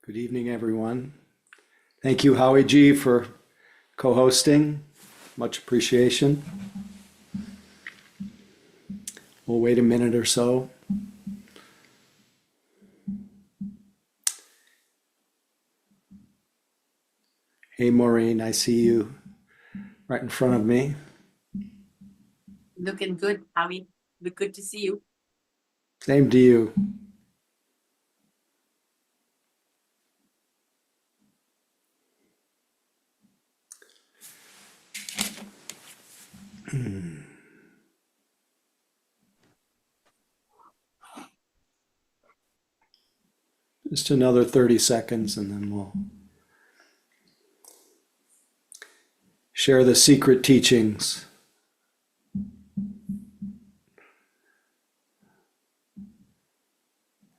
Good evening, everyone. Thank you, Howie G, for co-hosting. Much appreciation. We'll wait a minute or so. Hey, Maureen, I see you right in front of me. Looking good, Howie. Look good to see you. Same to you. Just another 30 seconds and then we'll share the secret teachings.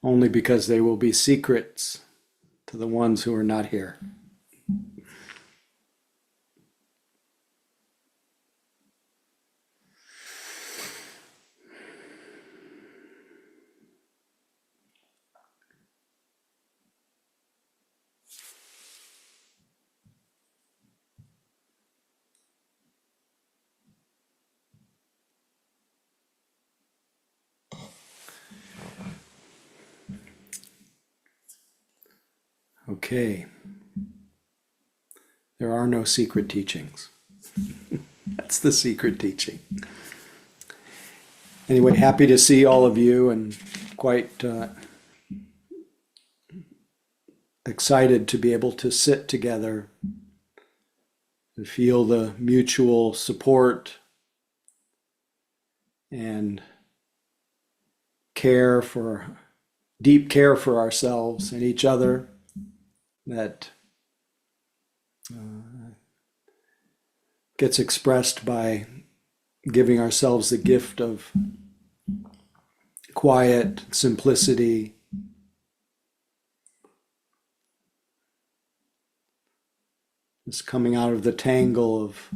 Only because they will be secrets to the ones who are not here. Okay. There are no secret teachings. That's the secret teaching. Anyway, happy to see all of you and quite excited to be able to sit together, to feel the mutual support and deep care for ourselves and each other that gets expressed by giving ourselves the gift of quiet, simplicity, just coming out of the tangle of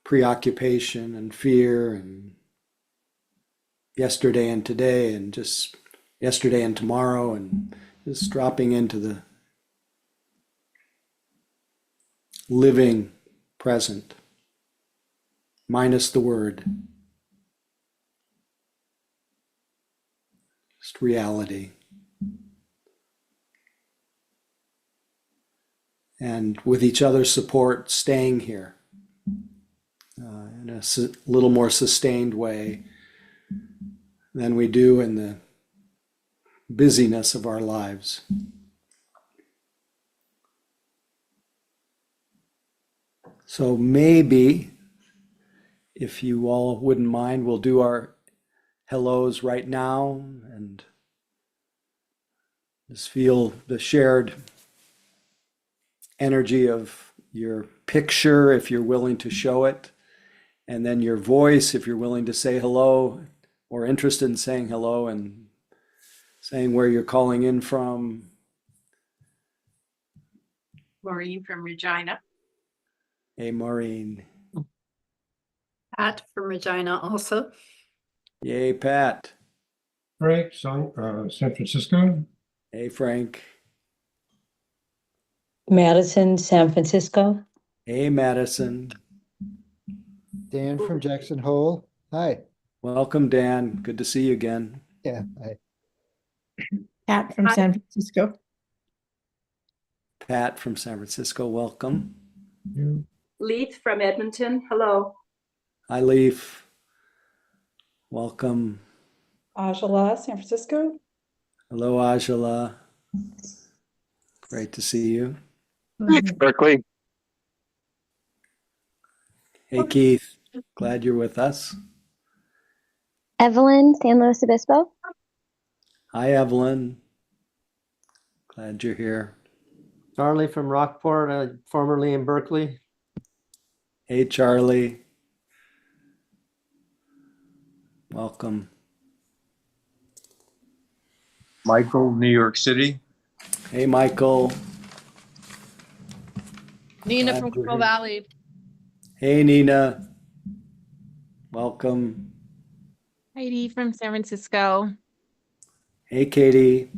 preoccupation and fear and yesterday and today and just yesterday and tomorrow, and just dropping into the living present, minus the word, just reality. And with each other's support, staying here in a little more sustained way than we do in the busyness of our lives. So maybe, if you all wouldn't mind, we'll do our hellos right now and just feel the shared energy of your picture, if you're willing to show it, and then your voice, if you're willing to say hello or interested in saying hello and saying where you're calling in from. Maureen from Regina. Hey, Maureen. Pat from Regina also. Yay, Pat. Frank, San Francisco. Hey, Frank. Madison, San Francisco. Hey, Madison. Dan from Jackson Hole. Hi. Welcome, Dan. Good to see you again. Yeah. Hi. Pat from Hi. San Francisco. Pat from San Francisco, welcome. You. Leith from Edmonton. Hello. Hi, Leaf. Welcome. Ajala, San Francisco. Hello, Ajala. Great to see you. Berkeley. Hey, Keith. Glad you're with us. Evelyn, San Luis Obispo. Hi, Evelyn. Glad you're here. Charlie from Rockport, formerly in Berkeley. Hey, Charlie. Welcome. Michael, New York City. Hey, Michael. Nina Glad from you're Coral here. Valley. Hey, Nina. Welcome. Heidi from San Francisco. Hey, Katie.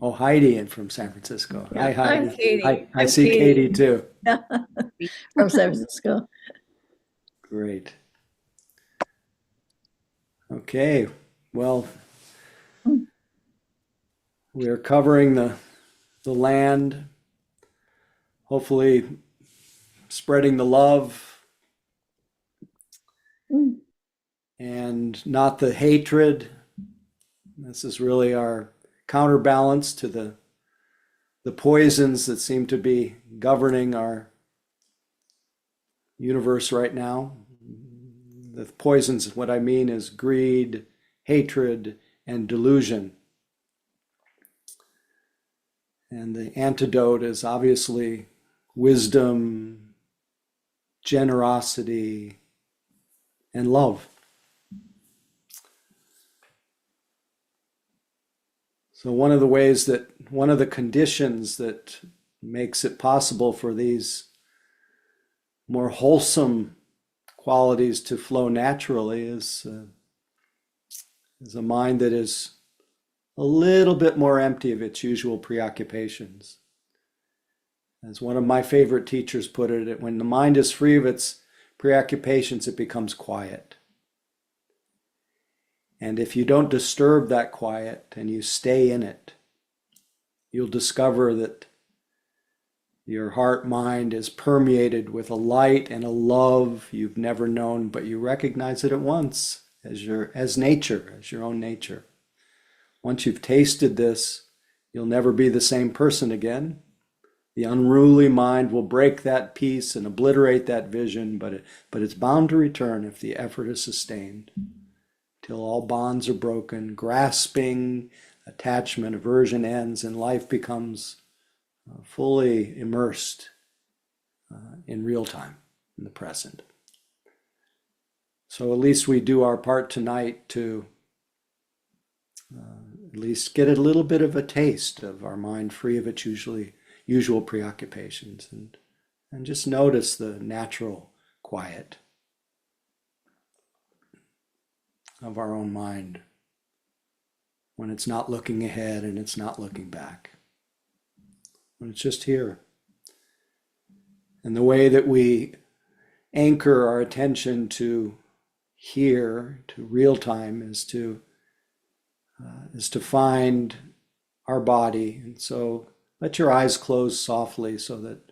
Oh, Heidi in from San Francisco. Hi, Yeah, Heidi. I'm Katie. I I'm see Katie too. From San Francisco. Great. Okay, well, we are covering the land, hopefully spreading the love Mm. and not the hatred. This is really our counterbalance to the poisons that seem to be governing our universe right now. The poisons, what I mean is greed, hatred, and delusion. And the antidote is obviously wisdom, generosity, and love. So one of the conditions that makes it possible for these more wholesome qualities to flow naturally is a mind that is a little bit more empty of its usual preoccupations. As one of my favorite teachers put it, when the mind is free of its preoccupations, it becomes quiet. And if you don't disturb that quiet and you stay in it, you'll discover that your heart mind is permeated with a light and a love you've never known, but you recognize it at once as nature, as your own nature. Once you've tasted this, you'll never be the same person again. The unruly mind will break that peace and obliterate that vision, but it's bound to return if the effort is sustained. Till all bonds are broken, grasping, attachment, aversion ends, and life becomes fully immersed in real time, in the present. So at least we do our part tonight to at least get a little bit of a taste of our mind free of its usual preoccupations, and just notice the natural quiet of our own mind when it's not looking ahead and it's not looking back, when it's just here. And the way that we anchor our attention to here, to real time, is to find our body. And so let your eyes close softly so that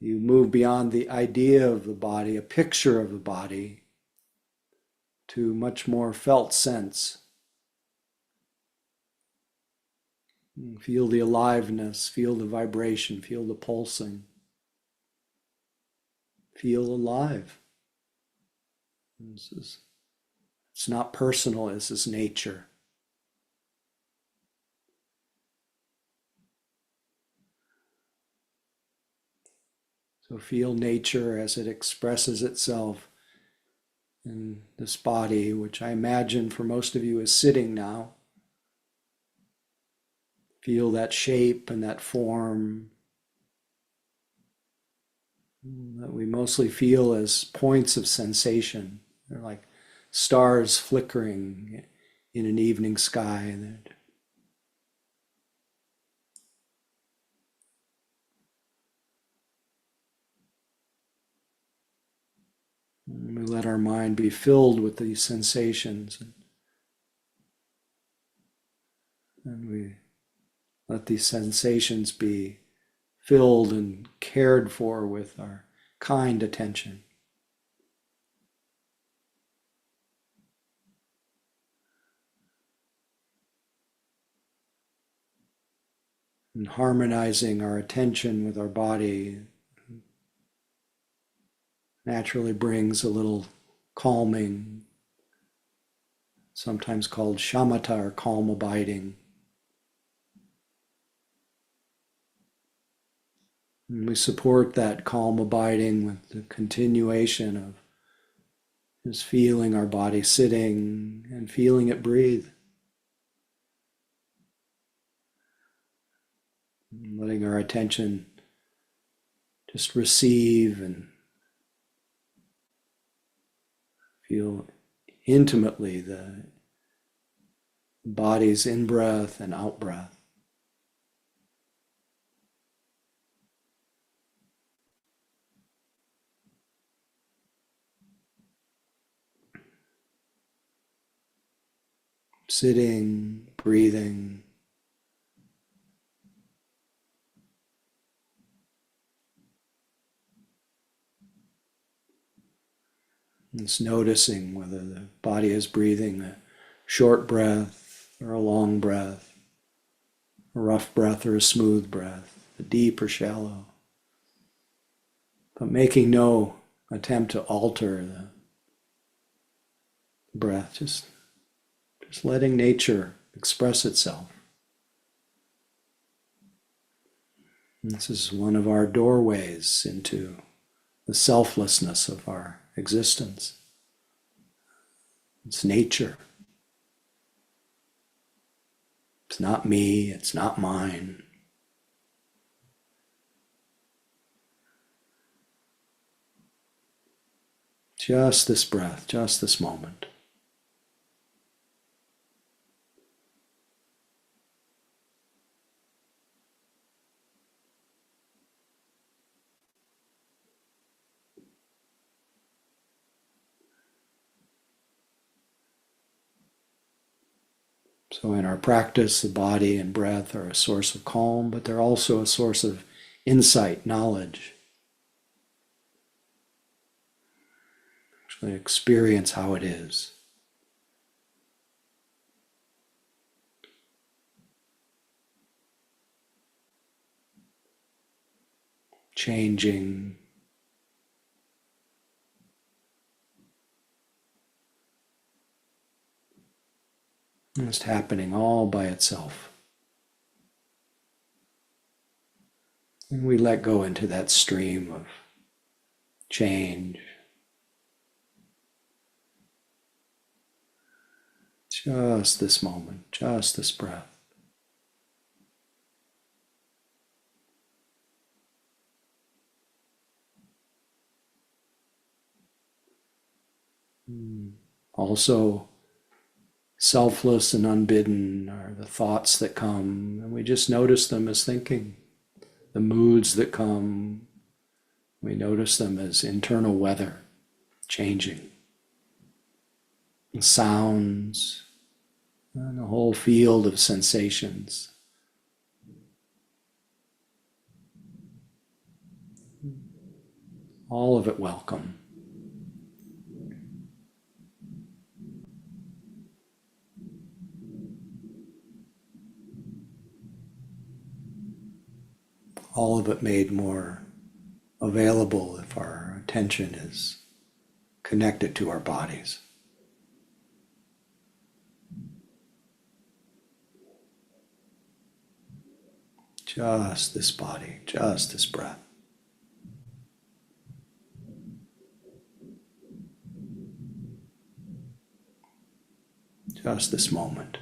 you move beyond the idea of the body, a picture of the body, to much more felt sense. Feel the aliveness, feel the vibration, feel the pulsing. Feel alive. It's not personal, this is nature. So feel nature as it expresses itself in this body, which I imagine for most of you is sitting now. Feel that shape and that form that we mostly feel as points of sensation. They're like stars flickering in an evening sky. And we let our mind be filled with these sensations. And we let these sensations be filled and cared for with our kind attention. And harmonizing our attention with our body naturally brings a little calming, sometimes called shamatha or calm abiding. And we support that calm abiding with the continuation of just feeling our body sitting and feeling it breathe. And letting our attention just receive and feel intimately the body's in-breath and out-breath. Sitting, breathing. It's noticing whether the body is breathing a short breath or a long breath, a rough breath or a smooth breath, a deep or shallow. But making no attempt to alter the breath, just letting nature express itself. And this is one of our doorways into the selflessness of our existence. It's nature. It's not me, it's not mine. Just this breath, just this moment. So in our practice, the body and breath are a source of calm, but they're also a source of insight, knowledge. Actually experience how it is. Changing. Just happening all by itself. And we let go into that stream of change. Just this moment, just this breath. Also, selfless and unbidden are the thoughts that come, and we just notice them as thinking. The moods that come, we notice them as internal weather, changing. The sounds, and a whole field of sensations. All of it welcome. All of it made more available if our attention is connected to our bodies. Just this body, just this breath. Just this moment.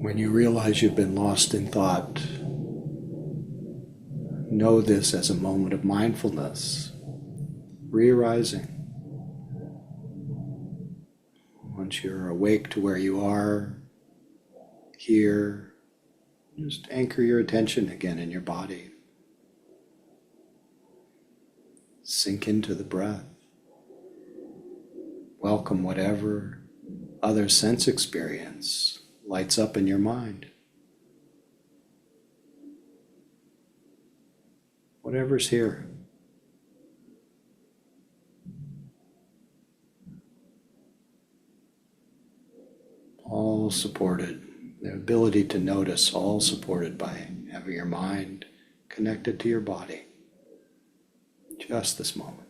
When you realize you've been lost in thought, know this as a moment of mindfulness, re-arising. Once you're awake to where you are, here, just anchor your attention again in your body. Sink into the breath. Welcome whatever other sense experience lights up in your mind. Whatever's here. All supported. The ability to notice, all supported by having your mind connected to your body. Just this moment.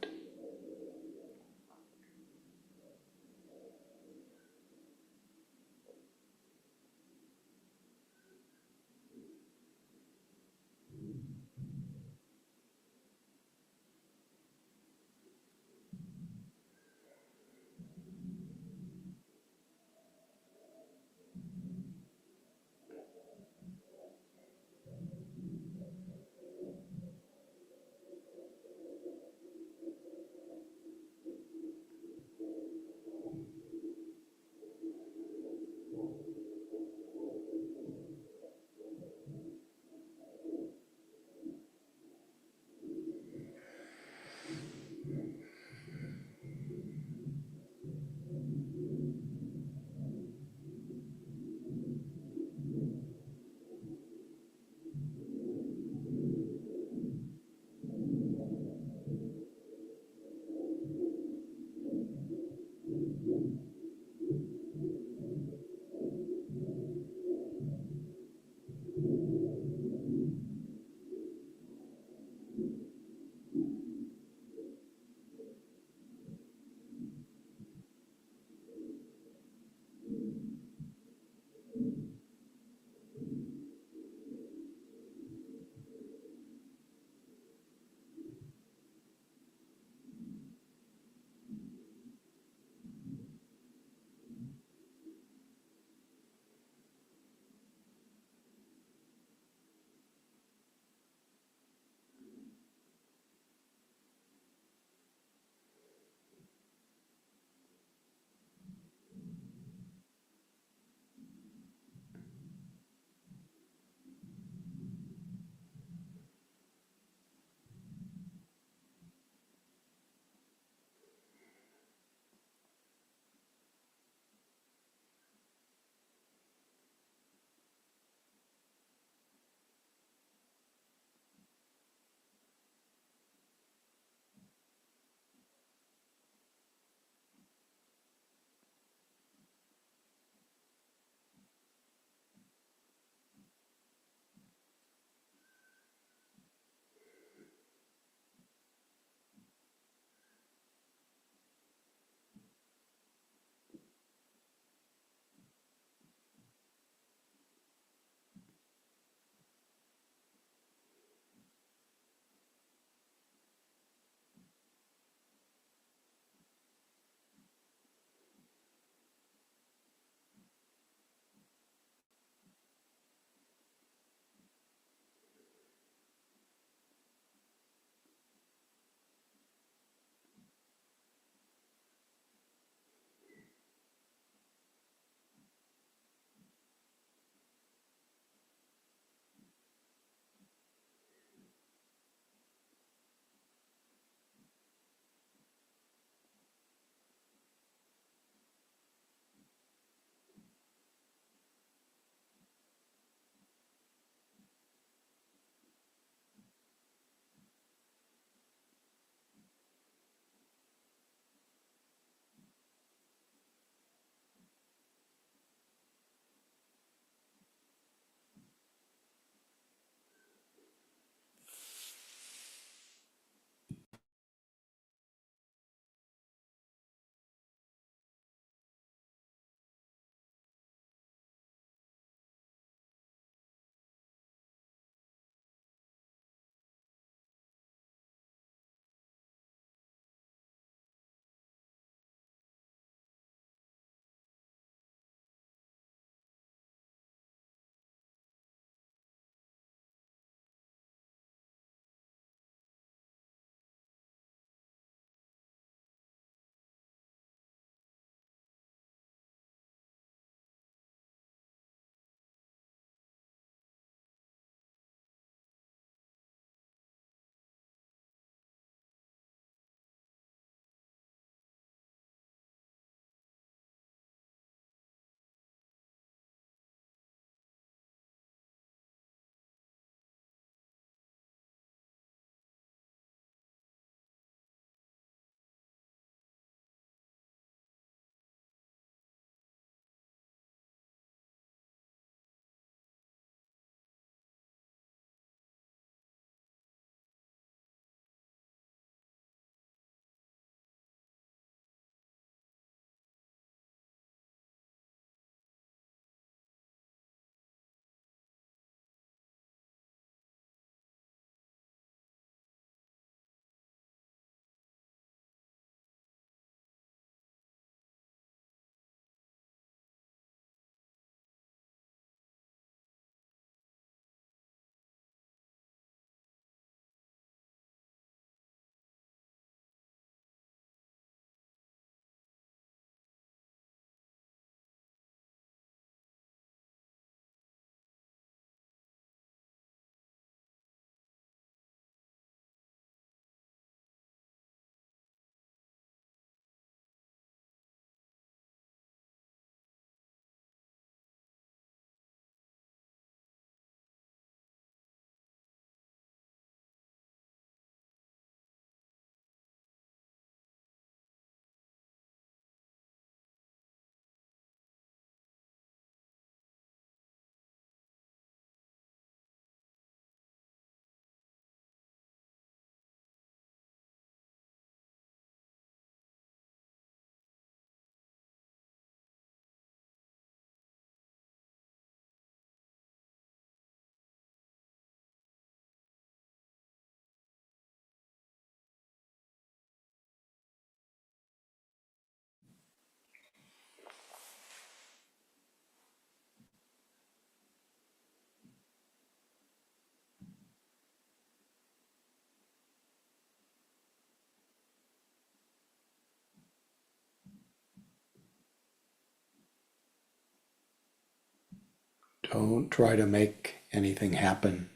Don't try to make anything happen.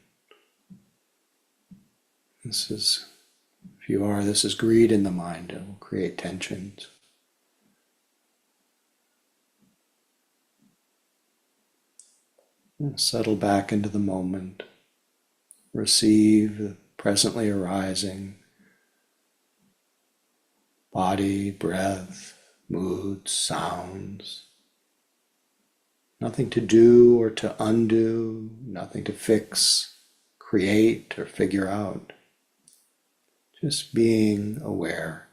This is, if you are, this is greed in the mind. It will create tensions. And settle back into the moment. Receive the presently arising body, breath, moods, sounds. Nothing to do or to undo, nothing to fix, create, or figure out. Just being aware.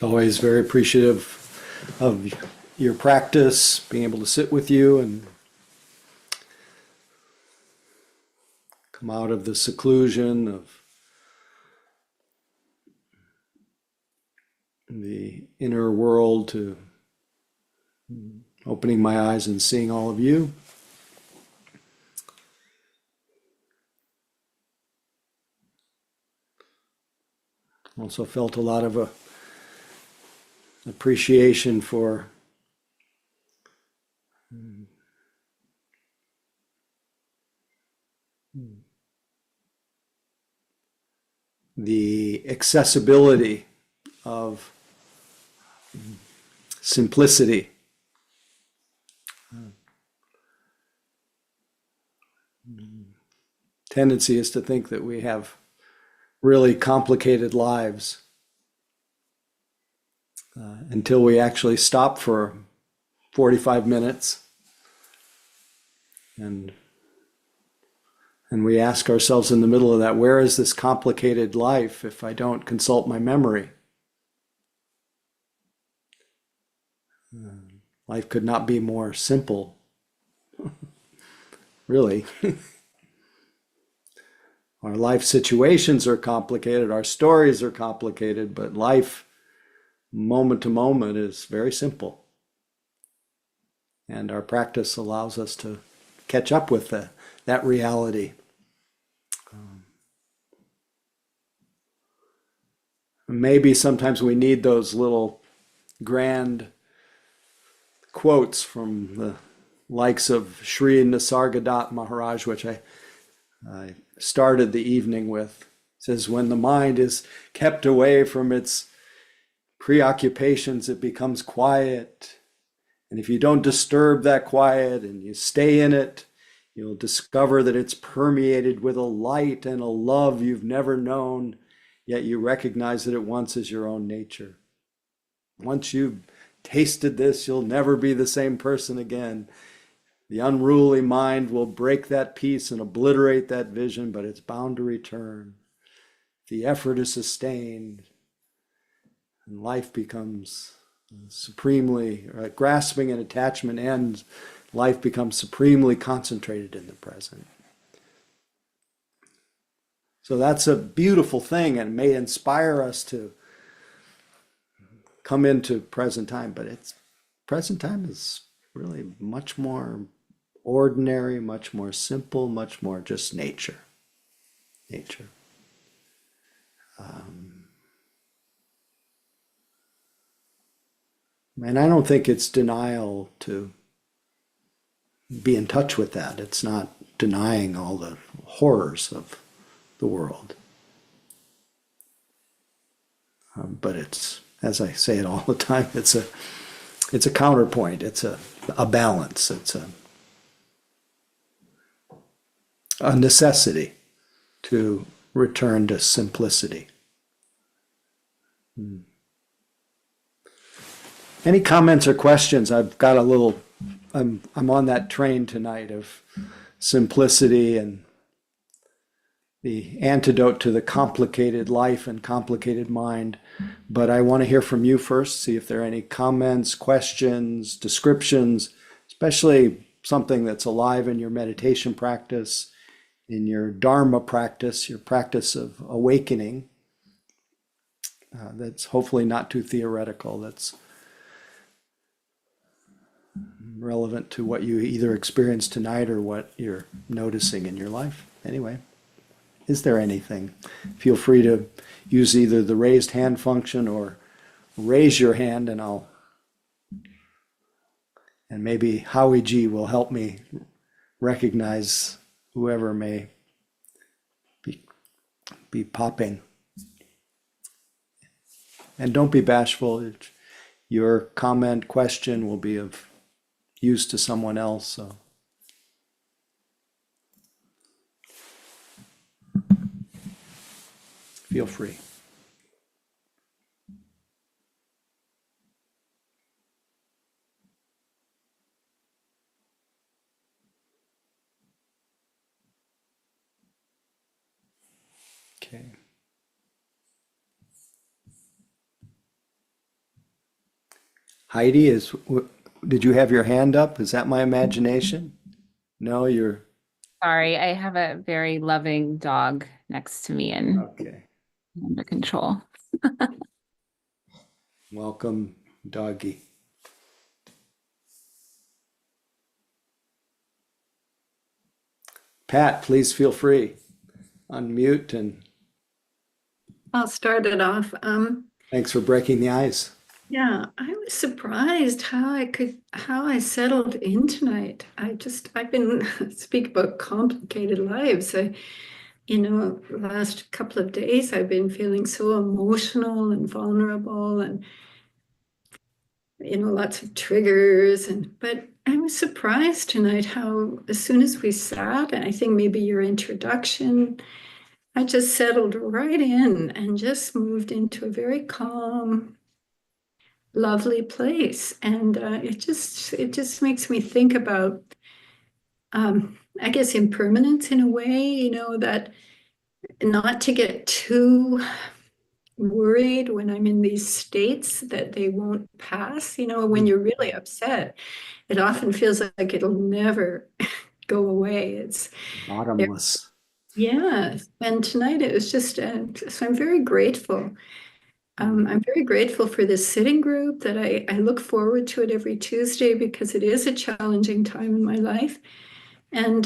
Always very appreciative of your practice, being able to sit with you and come out of the seclusion of the inner world to opening my eyes and seeing all of you. Also felt a lot of appreciation for the accessibility of simplicity. Tendency is to think that we have really complicated lives until we actually stop for 45 minutes and we ask ourselves in the middle of that, where is this complicated life if I don't consult my memory? Life could not be more simple, really. Our life situations are complicated, our stories are complicated, but life, moment to moment, is very simple. And our practice allows us to catch up with that reality. Maybe sometimes we need those little grand quotes from the likes of Sri Nisargadatta Maharaj, which I started the evening with. It says, when the mind is kept away from its preoccupations, it becomes quiet. And if you don't disturb that quiet and you stay in it, you'll discover that it's permeated with a light and a love you've never known, yet you recognize it at once as your own nature. Once you've tasted this, you'll never be the same person again. The unruly mind will break that peace and obliterate that vision, but it's bound to return. The effort is sustained, and life becomes supremely, grasping and attachment ends, life becomes supremely concentrated in the present. So that's a beautiful thing and may inspire us to come into present time, but present time is really much more ordinary, much more simple, much more just nature. And I don't think it's denial to be in touch with that. It's not denying all the horrors of the world. But it's, as I say it all the time, it's a counterpoint. It's a balance. It's a necessity to return to simplicity. Any comments or questions? I've got a little, I'm on that train tonight of simplicity and the antidote to the complicated life and complicated mind. But I want to hear from you first, see if there are any comments, questions, descriptions, especially something that's alive in your meditation practice, in your Dharma practice, your practice of awakening. That's hopefully not too theoretical, that's relevant to what you either experienced tonight or what you're noticing in your life. Anyway, is there anything? Feel free to use either the raised hand function or raise your hand, and maybe Howie G will help me recognize whoever may be popping. And don't be bashful. Your comment, question will be of use to someone else. So feel free. Okay. Heidi, did you have your hand up? Is that my imagination? No, you're, Sorry, I have a very loving dog next to me and okay. under control. Welcome, doggy. Pat, please feel free. Unmute and I'll start it off. thanks for breaking the ice. Yeah, I was surprised how I settled in tonight. I've been, speak about complicated lives. The last couple of days I've been feeling so emotional and vulnerable and, lots of triggers but I was surprised tonight how as soon as we sat, and I think maybe your introduction, I just settled right in and just moved into a very calm, lovely place. And it just makes me think about, I guess, impermanence in a way, that not to get too worried when I'm in these states that they won't pass. When you're really upset, it often feels like it'll never go away. Bottomless. Yeah. And tonight it was just, so I'm very grateful. I'm very grateful for this sitting group that I look forward to it every Tuesday because it is a challenging time in my life. And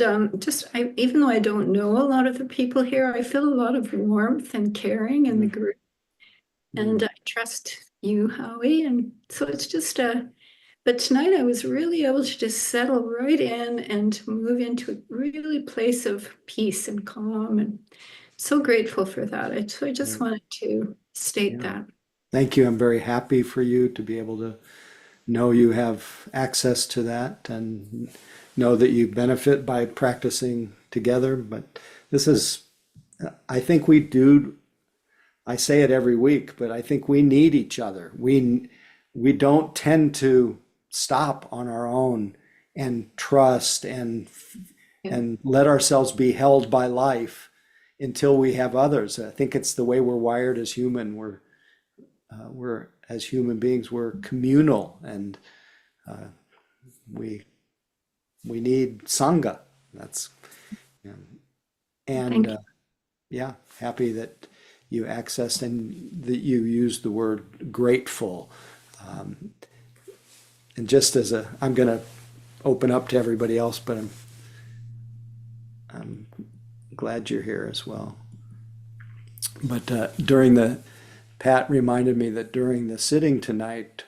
even though I don't know a lot of the people here, I feel a lot of warmth and caring in the group. And I trust you, Howie. And so it's just but tonight I was really able to just settle right in and move into a really place of peace and calm. And so grateful for that. So I just wanted to state that. Thank you. I'm very happy for you to be able to know you have access to that and know that you benefit by practicing together. But this is, I think we do, I say it every week, but I think we need each other. We don't tend to stop on our own and trust and let ourselves be held by life until we have others. I think it's the way we're wired as human. We're as human beings, we're communal, and we need sangha. That's yeah, happy that you accessed and that you used the word grateful. And just as I'm going to open up to everybody else, but I'm glad you're here as well. But Pat reminded me that during the sitting tonight,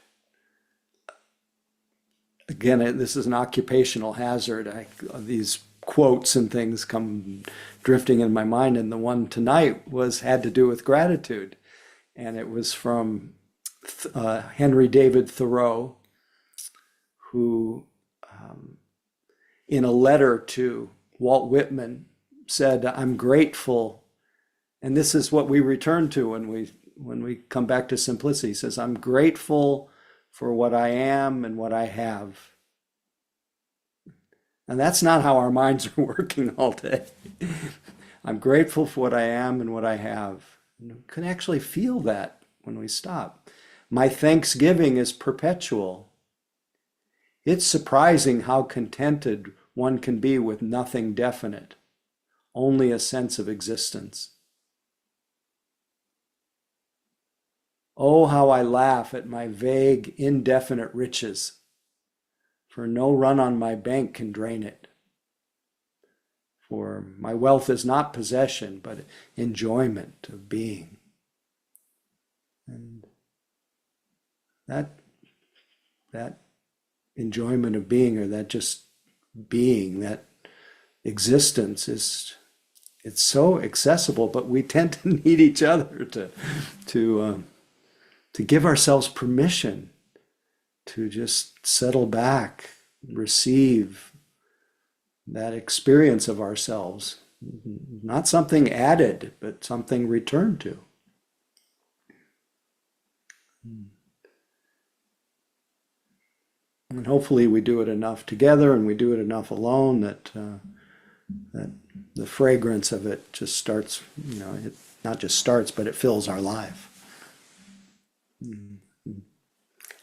again, this is an occupational hazard. These quotes and things come drifting in my mind, and the one tonight had to do with gratitude, and it was from Henry David Thoreau, who, in a letter to Walt Whitman, said, "I'm grateful," and this is what we return to when we come back to simplicity. He says, "I'm grateful for what I am and what I have." And that's not how our minds are working all day. I'm grateful for what I am and what I have. And we can actually feel that when we stop. My thanksgiving is perpetual. It's surprising how contented one can be with nothing definite, only a sense of existence. Oh, how I laugh at my vague, indefinite riches, for no run on my bank can drain it. For my wealth is not possession, but enjoyment of being. And that enjoyment of being, or that just being, that existence it's so accessible, but we tend to need each other to give ourselves permission to just settle back, receive that experience of ourselves, not something added, but something returned to. And hopefully we do it enough together, and we do it enough alone that the fragrance of it just starts, it not just starts, but it fills our life.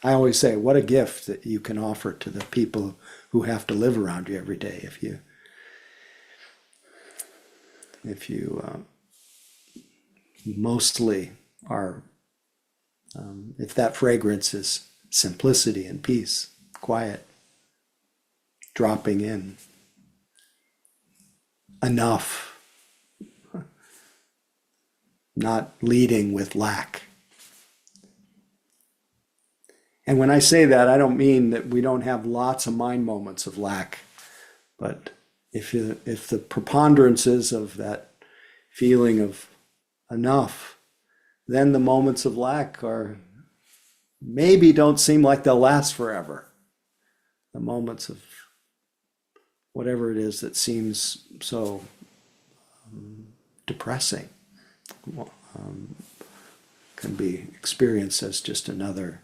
I always say, what a gift that you can offer to the people who have to live around you every day. If you mostly are, if that fragrance is simplicity and peace, quiet, dropping in, enough, not leading with lack. And when I say that, I don't mean that we don't have lots of mind moments of lack, but if the preponderances of that feeling of enough, then the moments of lack are maybe don't seem like they'll last forever. The moments of whatever it is that seems so depressing can be experienced as just another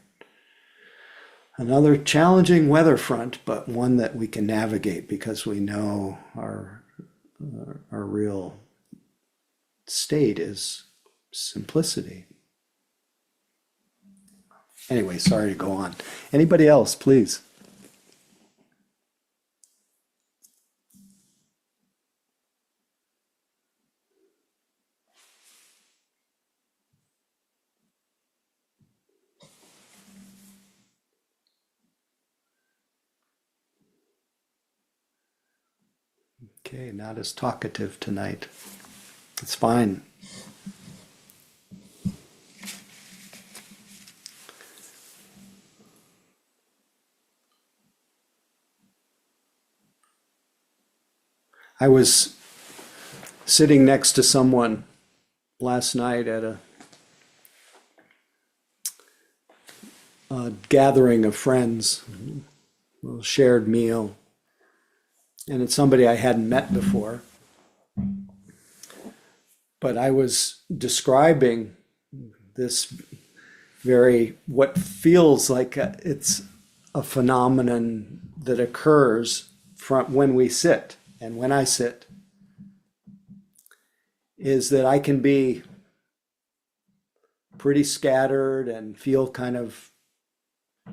challenging weather front, but one that we can navigate because we know our real state is simplicity. Anyway, sorry to go on. Anybody else, please? Okay, not as talkative tonight. It's fine. I was sitting next to someone last night at a gathering of friends, a shared meal, and it's somebody I hadn't met before. But I was describing this what feels like it's a phenomenon that occurs from when we sit and when I sit, is that I can be pretty scattered and feel kind of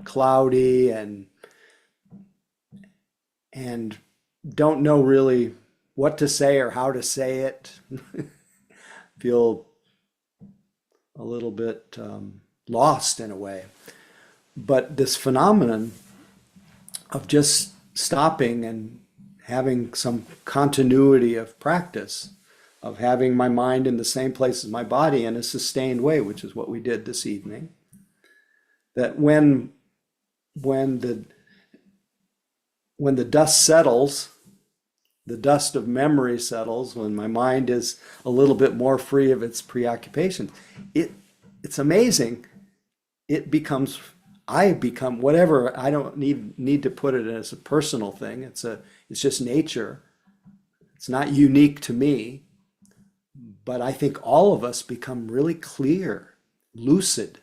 cloudy and don't know really what to say or how to say it. Feel a little bit lost in a way. But this phenomenon of just stopping and having some continuity of practice, of having my mind in the same place as my body in a sustained way, which is what we did this evening, that when the dust settles, the dust of memory settles, when my mind is a little bit more free of its preoccupation, it's amazing. I become whatever. I don't need to put it as a personal thing. It's just nature. It's not unique to me, but I think all of us become really clear, lucid.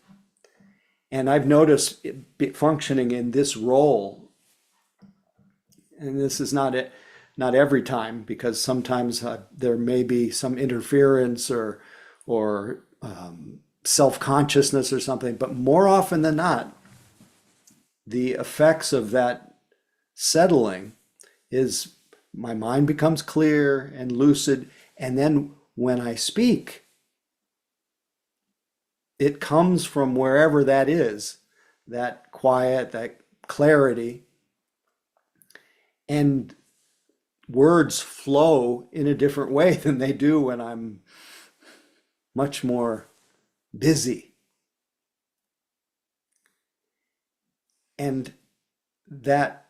And I've noticed it functioning in this role, and this is not every time, because sometimes there may be some interference or self-consciousness or something, but more often than not, the effects of that settling is my mind becomes clear and lucid, and then when I speak, it comes from wherever that is, that quiet, that clarity, and words flow in a different way than they do when I'm much more busy. And that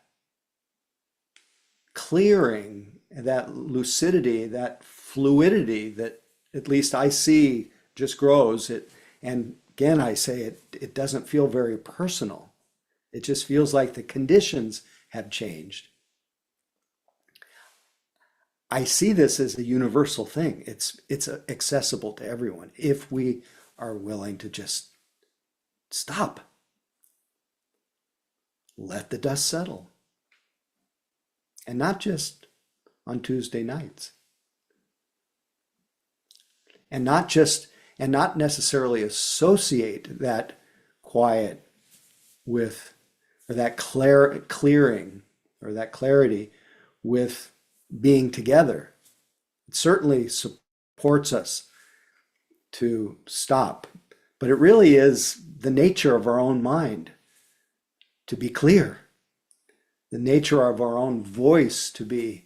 clearing, that lucidity, that fluidity that at least I see just grows. And again, I say it doesn't feel very personal. It just feels like the conditions have changed. I see this as a universal thing. It's accessible to everyone if we are willing to just stop. Let the dust settle. And not just on Tuesday nights. And not necessarily associate that quiet with, or that clearing, or that clarity with being together. It certainly supports us to stop, but it really is the nature of our own mind to be clear, the nature of our own voice to be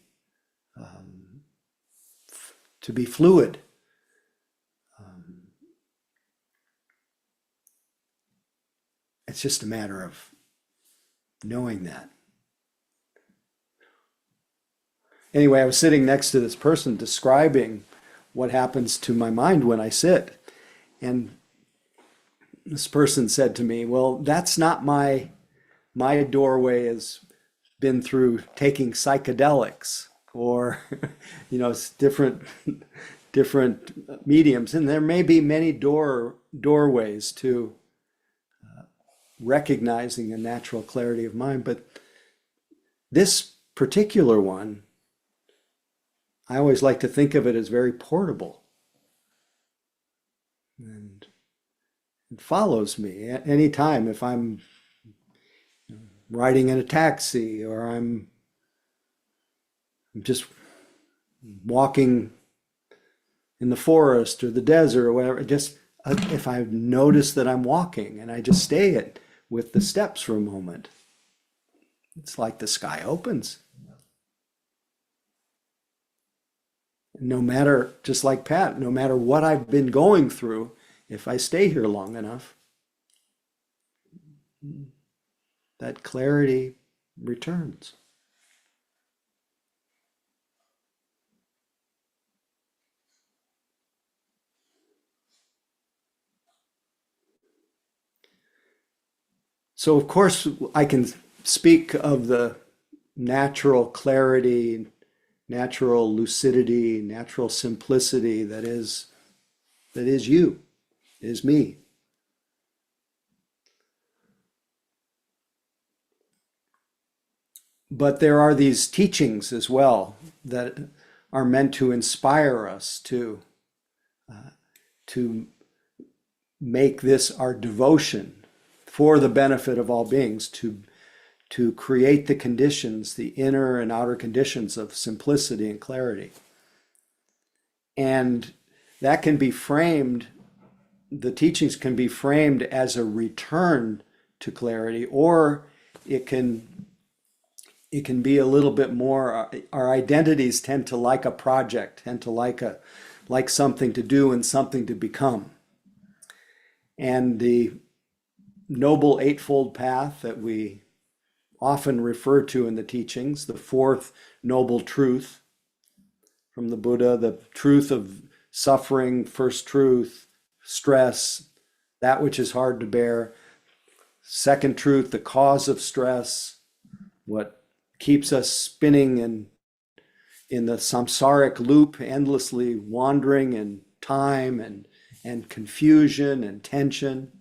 fluid. It's just a matter of knowing that. Anyway, I was sitting next to this person describing what happens to my mind when I sit. And this person said to me, well, that's not my doorway has been through taking psychedelics or, different mediums. And there may be many doorways to recognizing a natural clarity of mind. But this particular one, I always like to think of it as very portable. And it follows me at any time if I'm riding in a taxi or I'm just walking in the forest or the desert or whatever. Just if I notice that I'm walking and I just stay with the steps for a moment, it's like the sky opens. No matter, just like Pat, no matter what I've been going through, if I stay here long enough, that clarity returns. So, of course, I can speak of the natural clarity, natural lucidity, natural simplicity that is you, is me. But there are these teachings as well that are meant to inspire us to make this our devotion for the benefit of all beings, to create the conditions, the inner and outer conditions of simplicity and clarity. And that can be framed, the teachings can be framed as a return to clarity, or it can be a little bit more, our identities tend to like a project, tend to like something to do and something to become. And the Noble Eightfold Path that we often refer to in the teachings, the fourth noble truth from the Buddha, the truth of suffering, first truth, stress, that which is hard to bear. Second truth, the cause of stress, what keeps us spinning in the samsaric loop, endlessly wandering in time and confusion and tension.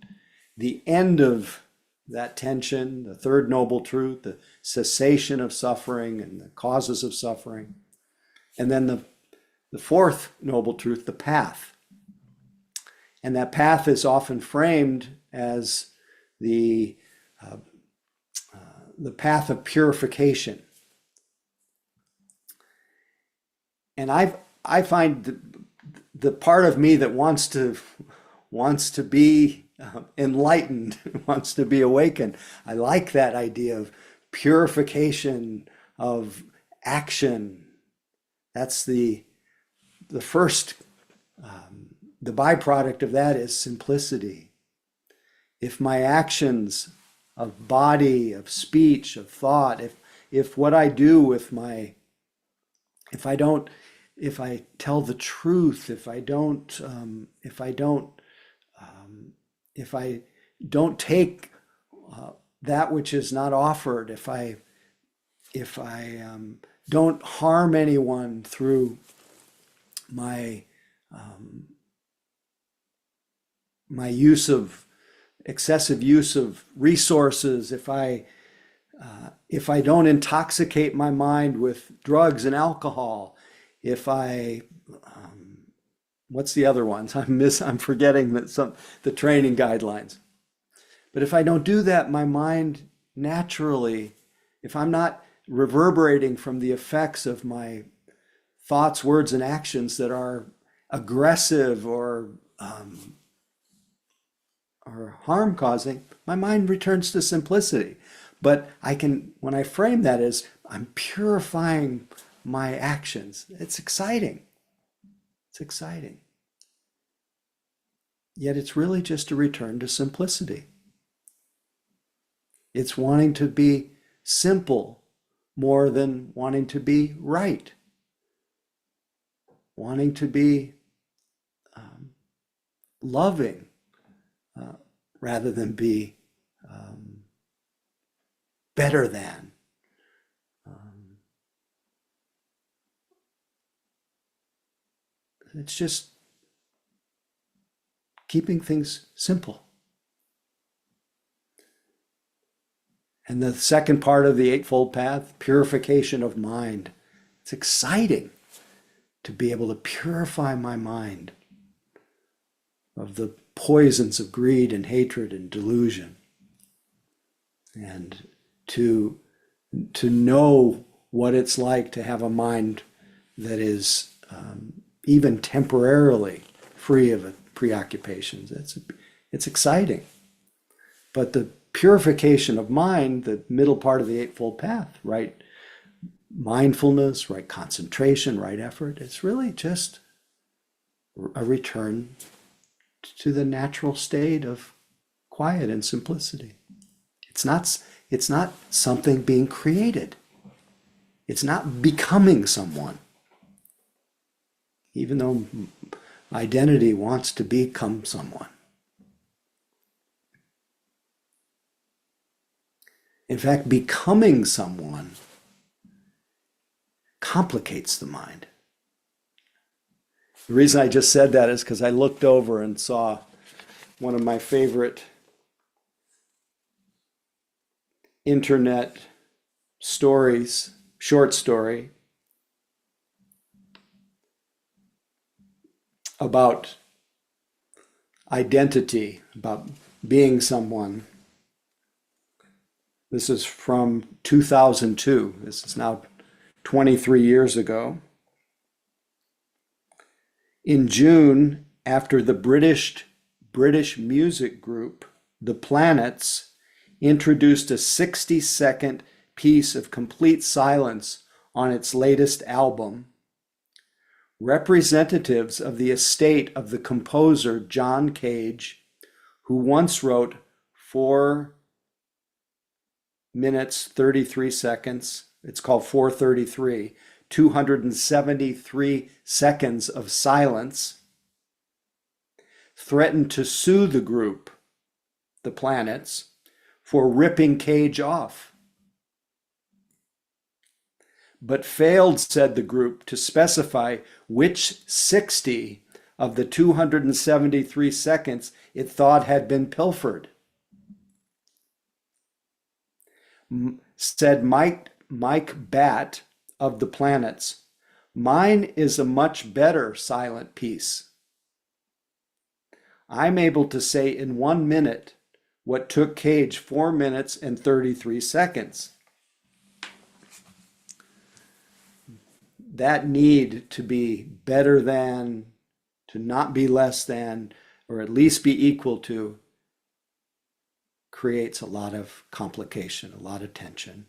The end of that tension, the third noble truth, the cessation of suffering and the causes of suffering. And then the fourth noble truth, the path. And that path is often framed as the path of purification. And I find the part of me that wants to be enlightened, wants to be awakened. I like that idea of purification, of action. That's the first, the byproduct of that is simplicity. If my actions of body, of speech, of thought, if what I do with if I tell the truth, if I don't take that which is not offered, if I don't harm anyone through my excessive use of resources, if I don't intoxicate my mind with drugs and alcohol, if I what's the other ones? I'm forgetting the training guidelines. But if I don't do that, my mind naturally, if I'm not reverberating from the effects of my thoughts, words, and actions that are aggressive or harm causing, my mind returns to simplicity. But I can, when I frame that as I'm purifying my actions, it's exciting. It's exciting. Yet it's really just a return to simplicity. It's wanting to be simple more than wanting to be right. Wanting to be loving rather than be better than. It's just keeping things simple. And the second part of the Eightfold Path, purification of mind. It's exciting to be able to purify my mind of the poisons of greed and hatred and delusion. And to know what it's like to have a mind that is even temporarily free of preoccupations. It's exciting. But the purification of mind, the middle part of the Eightfold Path, right mindfulness, right concentration, right effort, it's really just a return to the natural state of quiet and simplicity. It's not something being created. It's not becoming someone. Even though identity wants to become someone. In fact, becoming someone complicates the mind. The reason I just said that is because I looked over and saw one of my favorite internet stories, short story, about identity, about being someone. This is from 2002. This is now 23 years ago. In June, after the British music group, The Planets, introduced a 60-second piece of complete silence on its latest album, representatives of the estate of the composer John Cage, who once wrote 4 minutes 33 seconds, it's called 433, 273 seconds of silence, threatened to sue the group, The Planets, for ripping Cage off, but failed, said the group, to specify which 60 of the 273 seconds it thought had been pilfered. Said Mike Batt of The Planets, "Mine is a much better silent piece. I'm able to say in 1 minute what took Cage 4 minutes and 33 seconds. That need to be better than, to not be less than, or at least be equal to, creates a lot of complication, a lot of tension.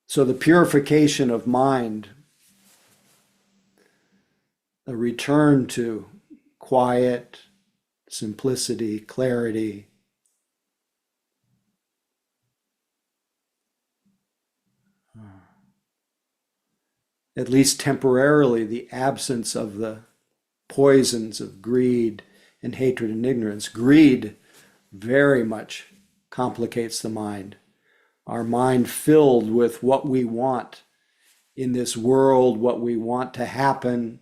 So the purification of mind, a return to quiet, simplicity, clarity, at least temporarily, the absence of the poisons of greed and hatred and ignorance. Greed very much complicates the mind. Our mind filled with what we want in this world, what we want to happen,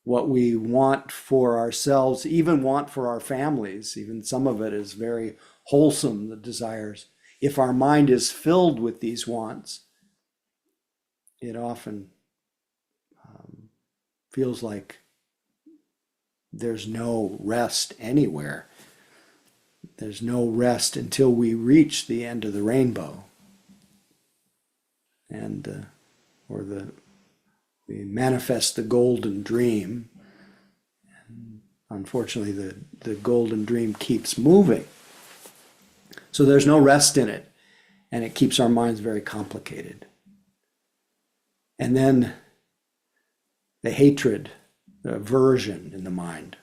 what we want for ourselves, even want for our families. Even some of it is very wholesome, the desires. If our mind is filled with these wants, it often feels like there's no rest anywhere. There's no rest until we reach the end of the rainbow. And, we manifest the golden dream. And unfortunately, the golden dream keeps moving. So there's no rest in it, and it keeps our minds very complicated. And then the hatred, the aversion in the mind.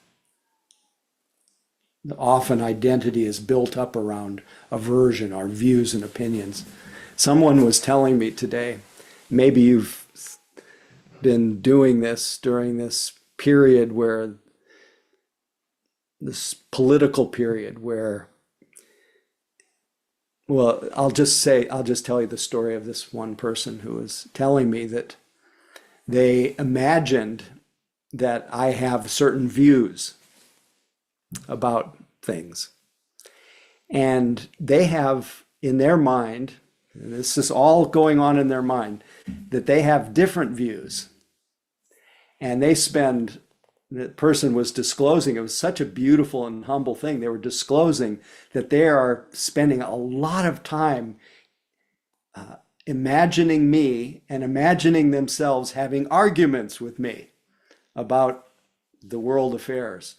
Often identity is built up around aversion, our views and opinions. Someone was telling me today, maybe you've been doing this during this period where, this political period where, well, I'll just tell you the story of this one person who was telling me that they imagined that I have certain views about things. And they have in their mind, and this is all going on in their mind, that they have different views. And the person was disclosing, it was such a beautiful and humble thing. They were disclosing that they are spending a lot of time imagining me and imagining themselves having arguments with me about the world affairs.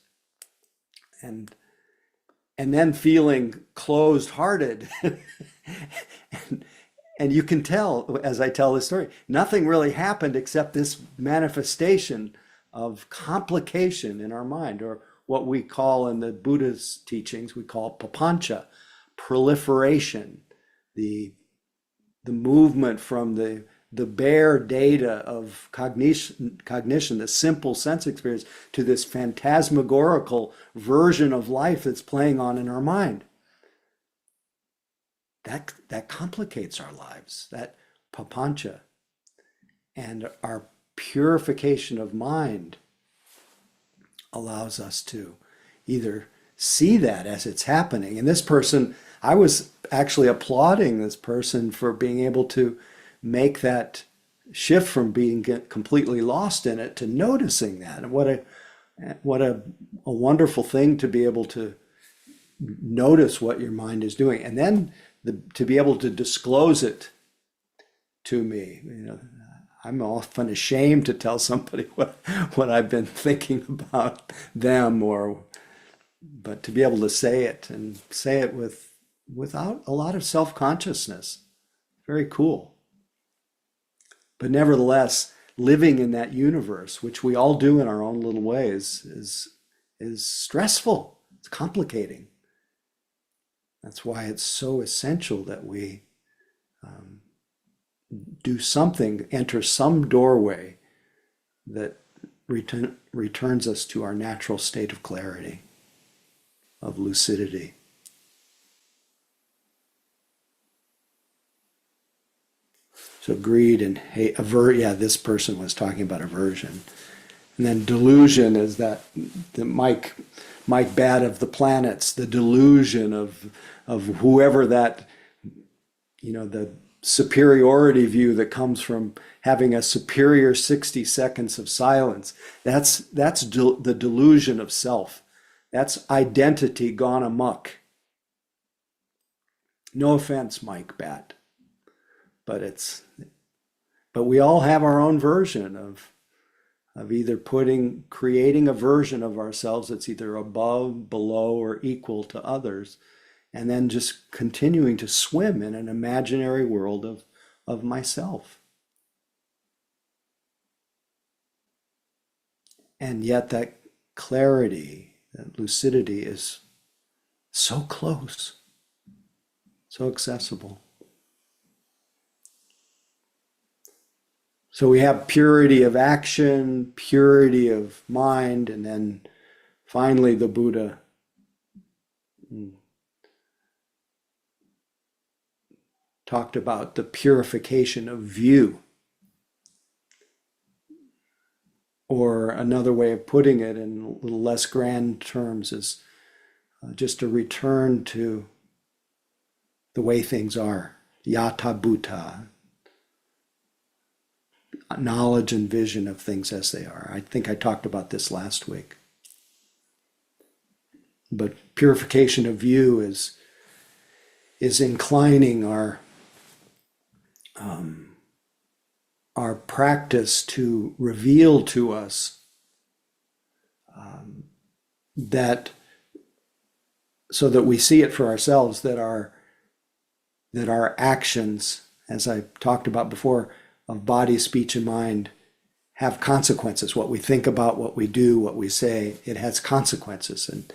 And then feeling closed-hearted. and you can tell, as I tell this story, nothing really happened except this manifestation of complication in our mind, or what we call in the Buddha's teachings, we call papancha, proliferation, the movement from the bare data of cognition, the simple sense experience, to this phantasmagorical version of life that's playing on in our mind. That complicates our lives, that papancha. And our purification of mind allows us to either see that as it's happening. And this person, I was actually applauding this person for being able to make that shift from being completely lost in it to noticing that. And what a wonderful thing to be able to notice what your mind is doing, and then to be able to disclose it to me. I'm often ashamed to tell somebody what I've been thinking about them, but to be able to say it, and say it without a lot of self-consciousness, very cool. But nevertheless, living in that universe, which we all do in our own little ways, is stressful. It's complicating. That's why it's so essential that we do something, enter some doorway that returns us to our natural state of clarity, of lucidity. So greed and hate, this person was talking about aversion. And then delusion is the Mike Batt of the planets, the delusion of whoever that, the superiority view that comes from having a superior 60 seconds of silence. That's the delusion of self. That's identity gone amok. No offense, Mike Batt, but we all have our own version of either creating a version of ourselves that's either above, below, or equal to others, and then just continuing to swim in an imaginary world of myself. And yet that clarity, that lucidity is so close, so accessible. So we have purity of action, purity of mind, and then finally the Buddha talked about the purification of view. Or another way of putting it in a little less grand terms is just a return to the way things are, yatha bhuta, knowledge and vision of things as they are. I think I talked about this last week. but purification of view is inclining our practice to reveal to us that, so that we see it for ourselves, that our actions, as I talked about before, of body, speech, and mind, have consequences. What we think about, what we do, what we say, it has consequences. And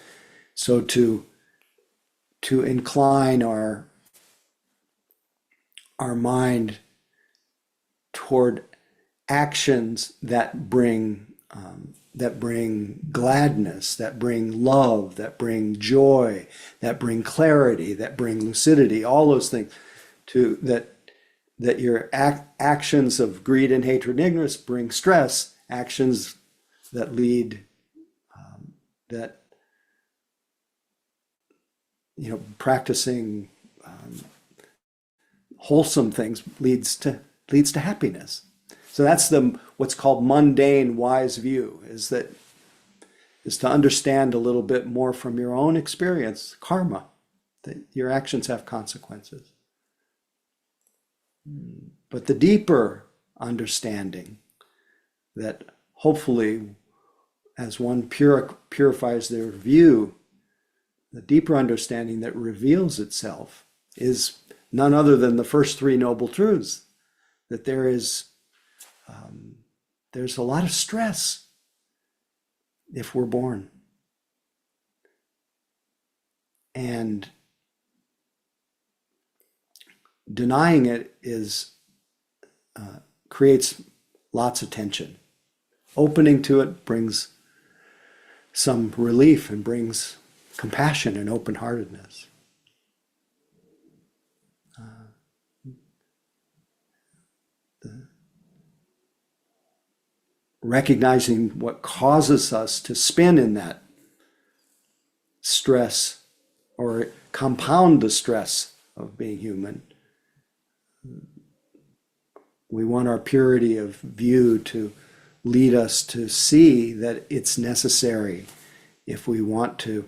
so to incline our mind toward actions that bring gladness, that bring love, that bring joy, that bring clarity, that bring lucidity, all those things, that your actions of greed and hatred and ignorance bring stress, actions that lead practicing wholesome things leads to happiness. So that's what's called mundane wise view, is to understand a little bit more from your own experience, karma, that your actions have consequences. But the deeper understanding that hopefully, as one purifies their view, the deeper understanding that reveals itself is none other than the first three noble truths, that there's a lot of stress if we're born. And denying it creates lots of tension. Opening to it brings some relief and brings compassion and open-heartedness. Recognizing what causes us to spin in that stress or compound the stress of being human. We want our purity of view to lead us to see that it's necessary if we want to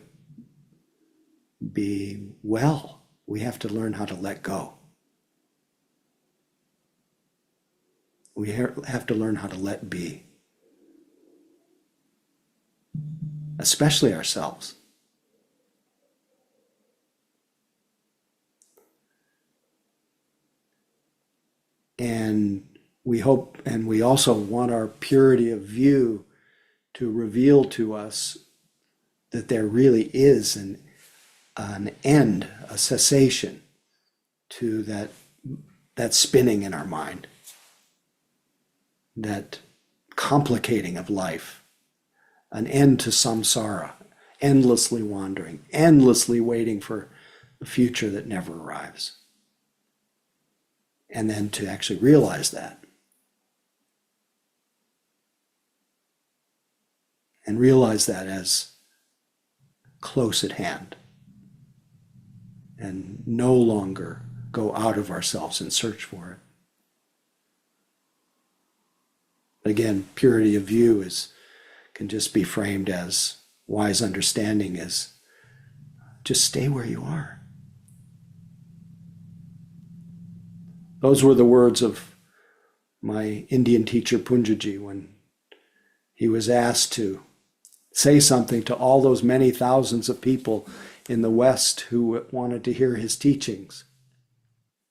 be well. We have to learn how to let go. We have to learn how to let be, especially ourselves. And we hope, and we also want our purity of view to reveal to us that there really is an end, a cessation to that spinning in our mind, that complicating of life, an end to samsara, endlessly wandering, endlessly waiting for a future that never arrives. And then to actually realize that. And realize that as close at hand. And no longer go out of ourselves and search for it. Again, purity of view can just be framed as wise understanding is just stay where you are. Those were the words of my Indian teacher Punjaji when he was asked to say something to all those many thousands of people in the West who wanted to hear his teachings,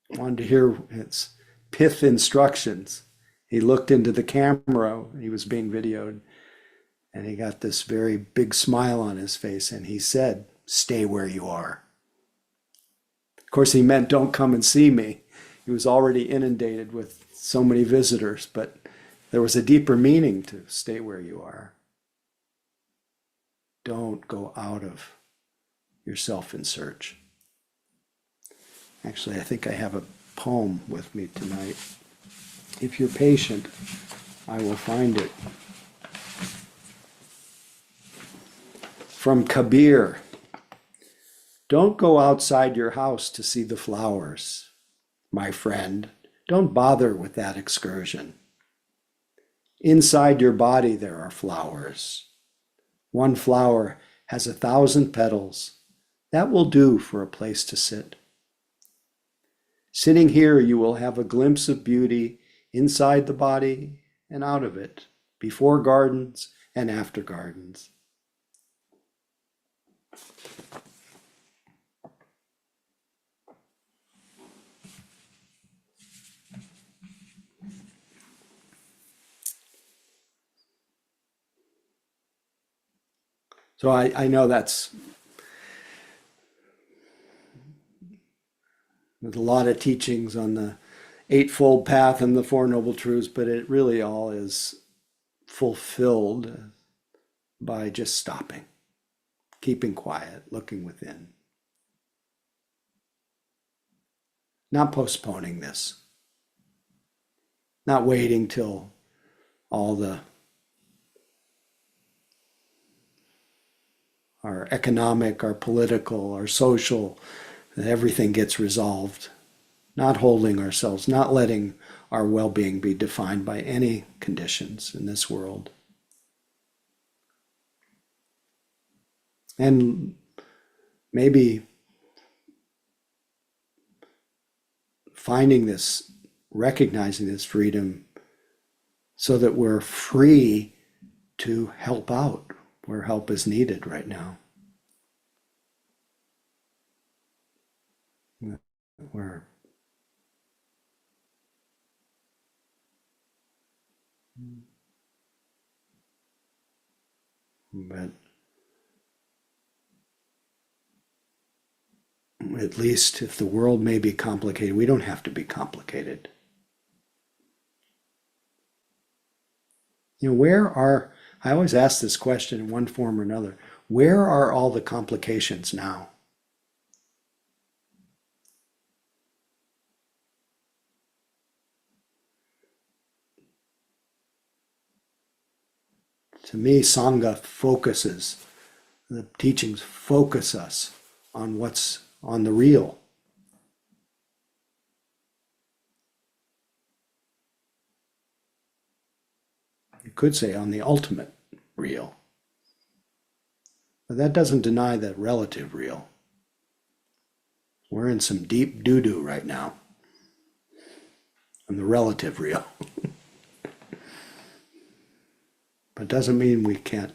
wanted to hear his pith instructions. He looked into the camera, he was being videoed, and he got this very big smile on his face, and he said, "Stay where you are." Of course, he meant don't come and see me. He was already inundated with so many visitors, but there was a deeper meaning to stay where you are. Don't go out of yourself in search. Actually, I think I have a poem with me tonight. If you're patient, I will find it. From Kabir. Don't go outside your house to see the flowers. My friend, don't bother with that excursion. Inside your body there are flowers. One flower has 1,000 petals. That will do for a place to sit. Sitting here, you will have a glimpse of beauty inside the body and out of it, before gardens and after gardens. So I know that's with a lot of teachings on the Eightfold Path and the Four Noble Truths, but it really all is fulfilled by just stopping, keeping quiet, looking within, not postponing this, not waiting till all our economic, our political, our social, everything gets resolved. Not holding ourselves, not letting our well-being be defined by any conditions in this world. And maybe finding this, recognizing this freedom so that we're free to help out where help is needed right now. But at least if the world may be complicated, we don't have to be complicated. I always ask this question in one form or another, where are all the complications now? To me, Sangha focuses, the teachings focus us on what's on the real. You could say on the ultimate real. But that doesn't deny the relative real. We're in some deep doo-doo right now on the relative real. But it doesn't mean we can't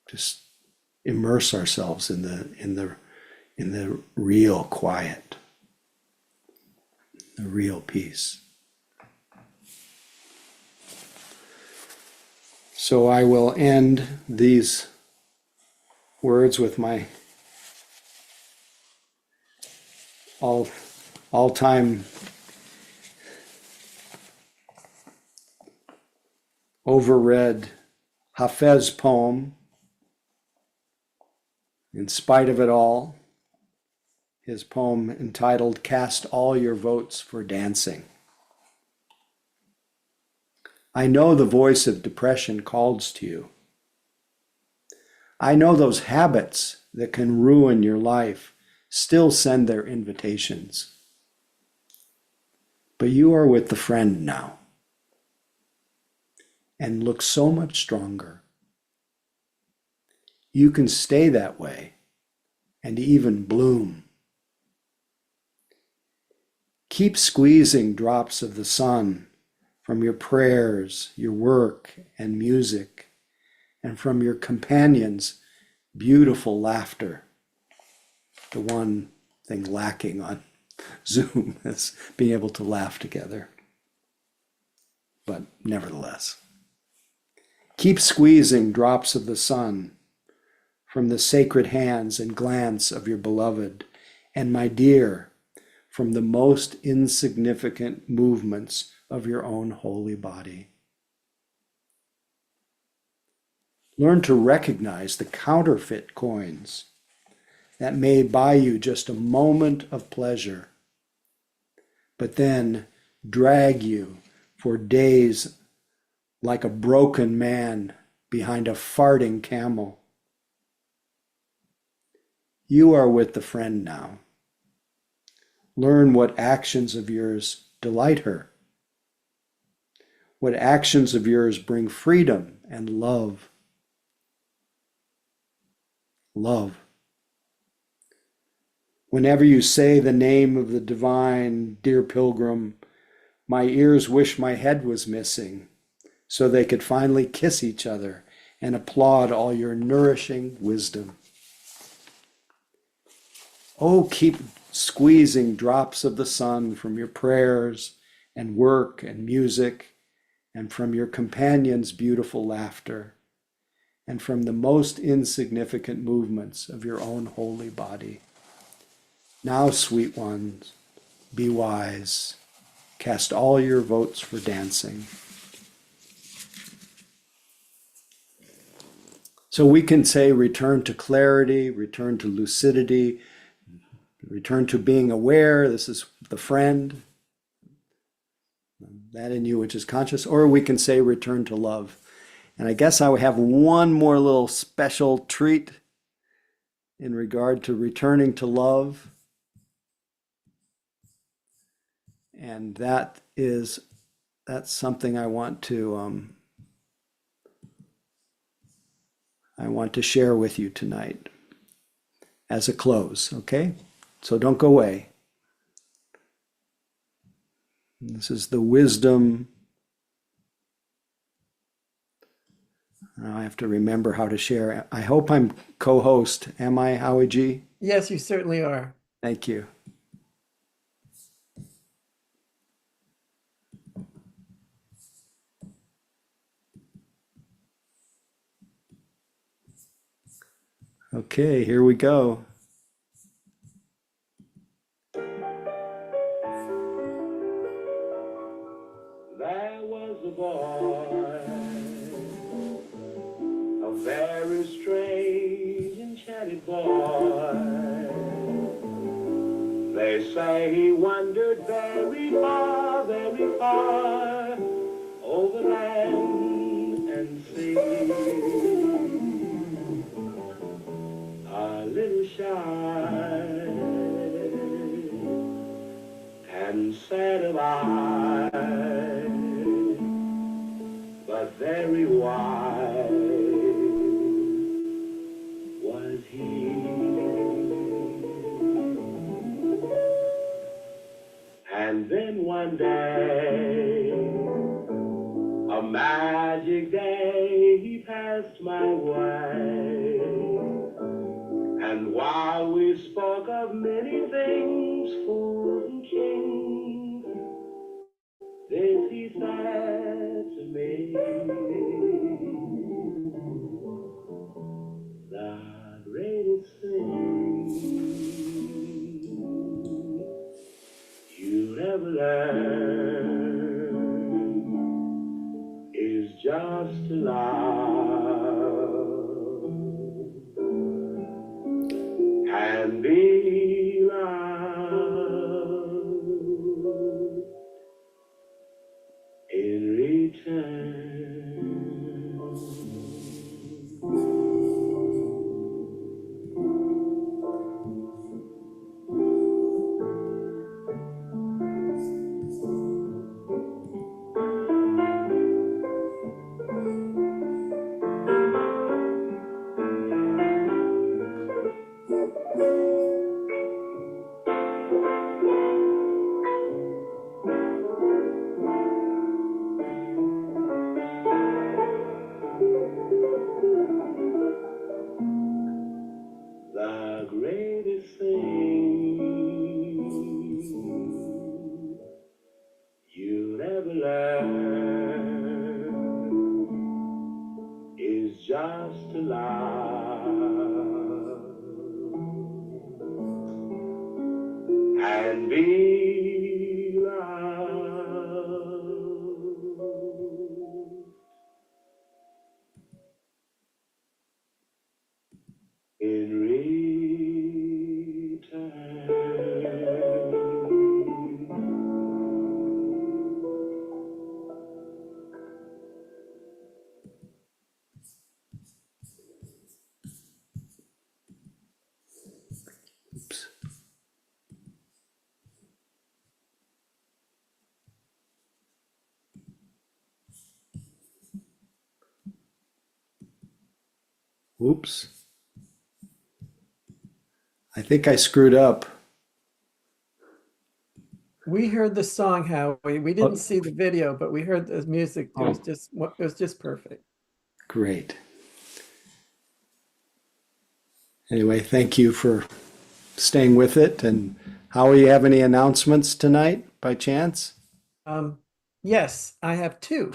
just immerse ourselves in the real quiet, the real peace. So I will end these words with my all-time overread Hafez poem, In Spite of It All, his poem entitled Cast All Your Votes for Dancing. I know the voice of depression calls to you. I know those habits that can ruin your life still send their invitations. But you are with the friend now and look so much stronger. You can stay that way and even bloom. Keep squeezing drops of the sun from your prayers, your work and music, and from your companions' beautiful laughter. The one thing lacking on Zoom is being able to laugh together. But nevertheless, keep squeezing drops of the sun from the sacred hands and glance of your beloved, and my dear, from the most insignificant movements of your own holy body. Learn to recognize the counterfeit coins that may buy you just a moment of pleasure, but then drag you for days like a broken man behind a farting camel. You are with the friend now. Learn what actions of yours delight her. What actions of yours bring freedom and love. love. Whenever you say the name of the divine, dear pilgrim, my ears wish my head was missing so they could finally kiss each other and applaud all your nourishing wisdom. Oh, keep squeezing drops of the sun from your prayers and work and music and from your companion's beautiful laughter and from the most insignificant movements of your own holy body. Now, sweet ones, be wise. Cast all your votes for dancing. So we can say return to clarity, return to lucidity, return to being aware. This is the friend, that in you which is conscious. Or we can say return to love. And I guess I would have one more little special treat in regard to returning to love. And that's something I want to share with you tonight as a close, okay? So don't go away. This is the wisdom. Now I have to remember how to share. I hope I'm co-host. Am I, Howie G? Yes, you certainly are. Thank you. Okay, here we go. There was a boy, a very strange, enchanted boy. They say he wandered very far over land and sea. A little shy and sad of eye, but very wise was he. And then one day, a magic day, he passed my way. And while we spoke of many things, fools and kings, this he said to me: the greatest thing you'll ever learn is just to love and be loved in return. The greatest thing you'll ever learn is just to love and be loved in Oops. Oops. I think I screwed up. We heard the song, Howie. We didn't see the video, but we heard the music. It was just perfect. Great. Anyway, thank you for staying with it. And Howie, you have any announcements tonight by chance? Yes, I have two.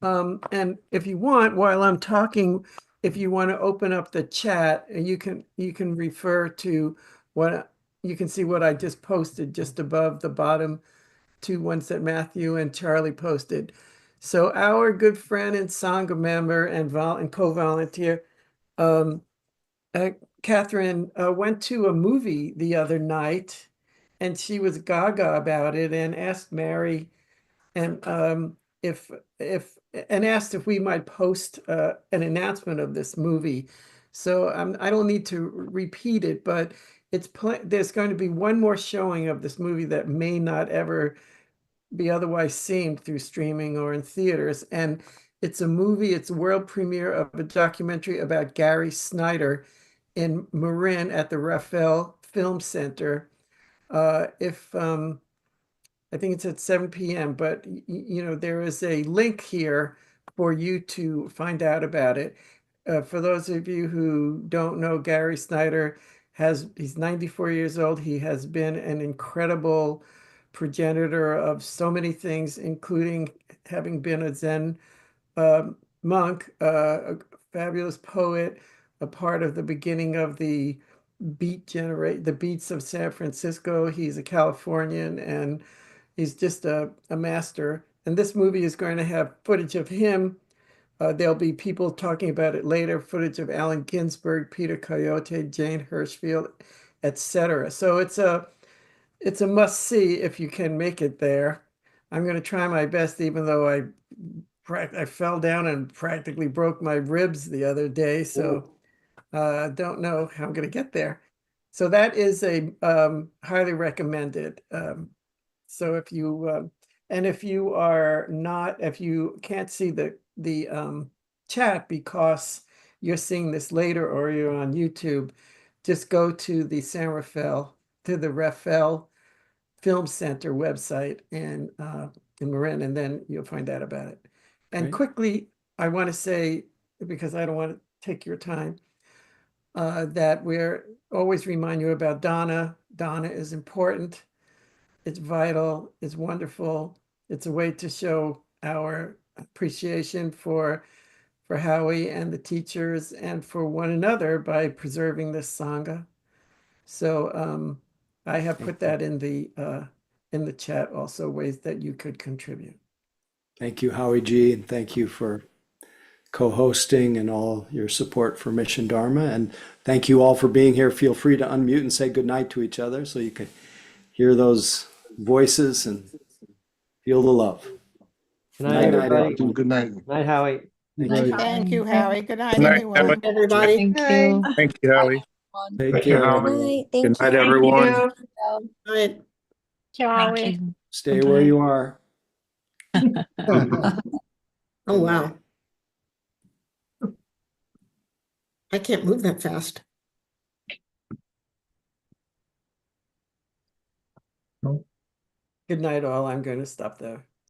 And if you want, while I'm talking, if you want to open up the chat, you can refer to what you can see what I just posted just above the bottom two ones that Matthew and Charlie posted. So our good friend and Sangha member and co-volunteer, Catherine, went to a movie the other night, and she was gaga about it and asked Mary and if asked if we might post an announcement of this movie. So I don't need to repeat it, but there's going to be one more showing of this movie that may not ever be otherwise seen through streaming or in theaters. And it's a movie, it's a world premiere of a documentary about Gary Snyder in Marin at the Raphael Film Center. I think it's at 7 p.m., but there is a link here for you to find out about it. For those of you who don't know, Gary Snyder he's 94 years old. He has been an incredible progenitor of so many things, including having been a Zen monk, a fabulous poet, a part of the beginning of the the beats of San Francisco. He's a Californian, and he's just a master. And this movie is going to have footage of him. There'll be people talking about it later, footage of Allen Ginsberg, Peter Coyote, Jane Hirschfield, etc. So it's a must see if you can make it there. I'm going to try my best, even though I fell down and practically broke my ribs the other day. So don't know how I'm going to get there. So that is a highly recommended. So if you if you can't see the chat because you're seeing this later or you're on YouTube, just go to the Raphael Film Center website and in Marin, and then you'll find out about it. And Great. quickly, I want to say, because I don't want to take your time, that we're always remind you about Donna. Donna is important. It's vital. It's wonderful. It's a way to show our appreciation for Howie and the teachers and for one another by preserving this Sangha. So I have put that in the chat also, ways that you could contribute. Thank you, Howie G, and thank you for co-hosting and all your support for Mission Dharma. And thank you all for being here. Feel free to unmute and say goodnight to each other so you can hear those voices and feel the love. Good night, everybody. Good night. Good night, Howie. Thank you, Howie. Good night, Good night, everyone. Everybody. Thank you. Thank you, Howie. Take Thank you, care. Howie. Thank Good night, you. everyone. Right. Thank you. Stay where you are. Oh, wow. I can't move that fast. Good night, all. I'm going to stop there.